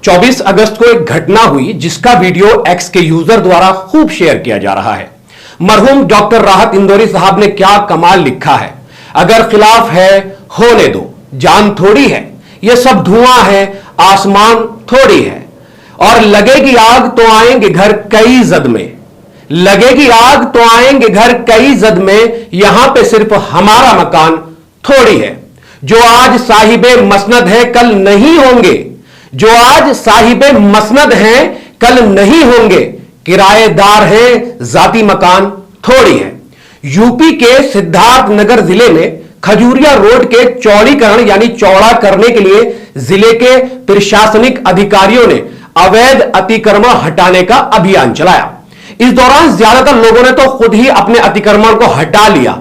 24 अगस्त को एक घटना हुई जिसका वीडियो एक्स के यूजर द्वारा खूब शेयर किया जा रहा है। मरहूम डॉक्टर राहत इंदौरी साहब ने क्या कमाल लिखा है। अगर खिलाफ है होने दो, जान थोड़ी है, यह सब धुआं है, आसमान थोड़ी है। और लगेगी आग तो आएंगे घर कई जद में, लगेगी आग तो आएंगे घर कई जद में, यहां पे सिर्फ हमारा मकान थोड़ी है। जो आज साहिबे मसनद है कल नहीं होंगे, जो आज साहिबे मसनद हैं कल नहीं होंगे, किराएदार हैं जाती मकान थोड़ी है। यूपी के सिद्धार्थ नगर जिले में खजूरिया रोड के चौड़ीकरण यानी चौड़ा करने के लिए जिले के प्रशासनिक अधिकारियों ने अवैध अतिक्रमण हटाने का अभियान चलाया। इस दौरान ज्यादातर लोगों ने तो खुद ही अपने अतिक्रमण को हटा लिया,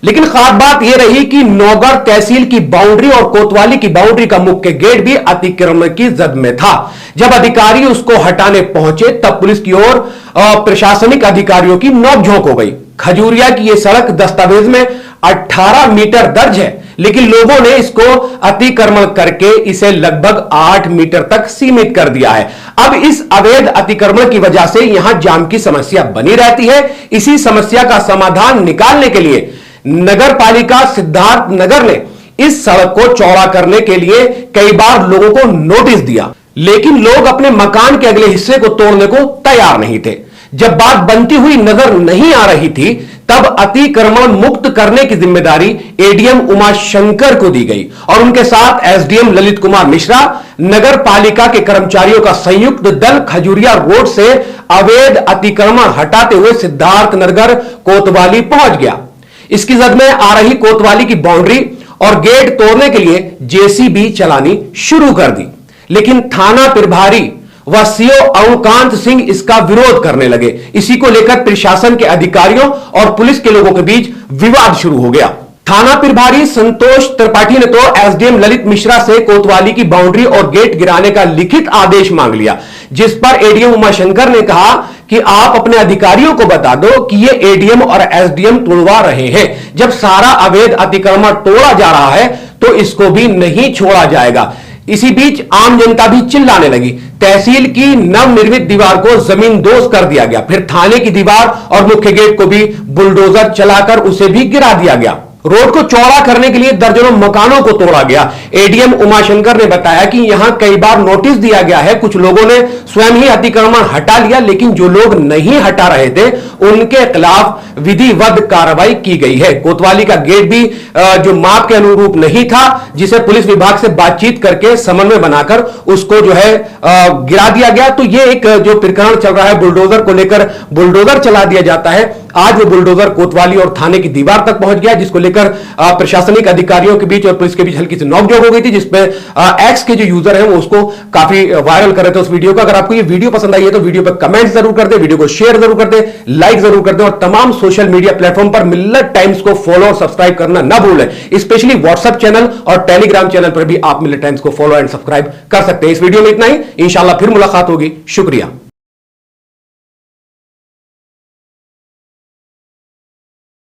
लेकिन खास बात यह रही कि नौगढ़ तहसील की बाउंड्री और कोतवाली की बाउंड्री का मुख्य गेट भी अतिक्रमण की जद में था। जब अधिकारी उसको हटाने पहुंचे तब पुलिस की ओर प्रशासनिक अधिकारियों की नोकझोंक हो गई। खजूरिया की यह सड़क दस्तावेज में 18 मीटर दर्ज है, लेकिन लोगों ने इसको अतिक्रमण करके इसे लगभग 8 मीटर तक सीमित कर दिया है। अब इस अवैध अतिक्रमण की वजह से यहां जाम की समस्या बनी रहती है। इसी समस्या का समाधान निकालने के लिए नगर पालिका सिद्धार्थ नगर ने इस सड़क को चौड़ा करने के लिए कई बार लोगों को नोटिस दिया, लेकिन लोग अपने मकान के अगले हिस्से को तोड़ने को तैयार नहीं थे। जब बात बनती हुई नजर नहीं आ रही थी तब अतिक्रमण मुक्त करने की जिम्मेदारी एडीएम उमाशंकर को दी गई और उनके साथ एसडीएम ललित कुमार मिश्रा, नगर पालिका के कर्मचारियों का संयुक्त दल खजूरिया रोड से अवैध अतिक्रमण हटाते हुए सिद्धार्थ नगर कोतवाली पहुंच गया। इसकी जद में आ रही कोतवाली की बाउंड्री और गेट तोड़ने के लिए जेसीबी चलानी शुरू कर दी, लेकिन थाना प्रभारी व सीओ अवकांत सिंह इसका विरोध करने लगे। इसी को लेकर प्रशासन के अधिकारियों और पुलिस के लोगों के बीच विवाद शुरू हो गया। थाना प्रभारी संतोष त्रिपाठी ने तो एसडीएम ललित मिश्रा से कोतवाली की बाउंड्री और गेट गिराने का लिखित आदेश मांग लिया, जिस पर एडीएम उमाशंकर ने कहा कि आप अपने अधिकारियों को बता दो कि ये एडीएम और एसडीएम तोड़वा रहे हैं। जब सारा अवैध अतिक्रमण तोड़ा जा रहा है तो इसको भी नहीं छोड़ा जाएगा। इसी बीच आम जनता भी चिल्लाने लगी। तहसील की नवनिर्मित दीवार को जमींदोज कर दिया गया, फिर थाने की दीवार और मुख्य गेट को भी बुलडोजर चलाकर उसे भी गिरा दिया गया। रोड को चौड़ा करने के लिए दर्जनों मकानों को तोड़ा गया। एडीएम उमाशंकर ने बताया कि यहां कई बार नोटिस दिया गया है, कुछ लोगों ने स्वयं ही अतिक्रमण हटा लिया, लेकिन जो लोग नहीं हटा रहे थे उनके खिलाफ विधिवत कार्रवाई की गई है। कोतवाली का गेट भी जो माप के अनुरूप नहीं था, जिसे पुलिस विभाग से बातचीत करके समन्वय बनाकर उसको जो है गिरा दिया गया। तो ये एक जो प्रकरण चल रहा है बुलडोजर को लेकर, बुलडोजर चला दिया जाता है। आज वो बुलडोजर कोतवाली और थाने की दीवार तक पहुंच गया, जिसको लेकर प्रशासनिक अधिकारियों के बीच और पुलिस के बीच हल्की सी नोकझोंक हो गई थी, जिसपे एक्स के जो यूजर हैं वो उसको काफी वायरल कर रहे थे उस वीडियो को। अगर आपको ये वीडियो पसंद आई है तो वीडियो पर कमेंट जरूर कर दे, वीडियो को शेयर जरूर कर दे, लाइक जरूर कर दे और तमाम सोशल मीडिया प्लेटफॉर्म पर मिल्लत टाइम्स को फॉलो और सब्सक्राइब करना ना भूलें। स्पेशली व्हाट्सएप चैनल और टेलीग्राम चैनल पर भी आप मिल्लत टाइम्स को फॉलो एंड सब्सक्राइब कर सकते हैं। इस वीडियो में इतना ही, इंशाल्लाह फिर मुलाकात होगी। शुक्रिया।